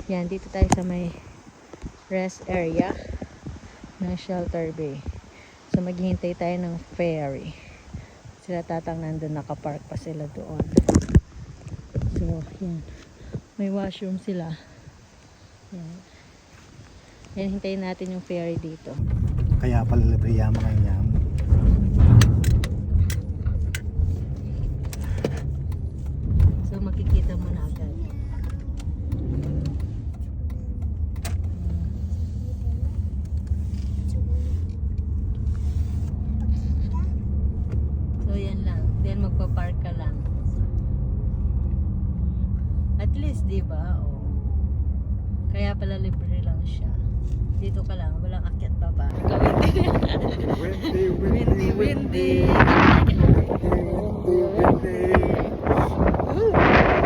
Yan, dito tayo sa may rest area ng Shelter Bay. So maghihintay tayo ng ferry. Sila tatang nandun, nakapark pa sila doon. So yan, may washroom sila. Yan. Yan, hintayin natin yung ferry dito. Kaya pala libre yung mga inyam. So makikita mo na agad. So yan lang. Then magpa-park ka lang. At least, di ba? Oh. Kaya pala libre lang siya. Dito ka lang, walang akyat baba. Windy, Windy, windy. windy, windy.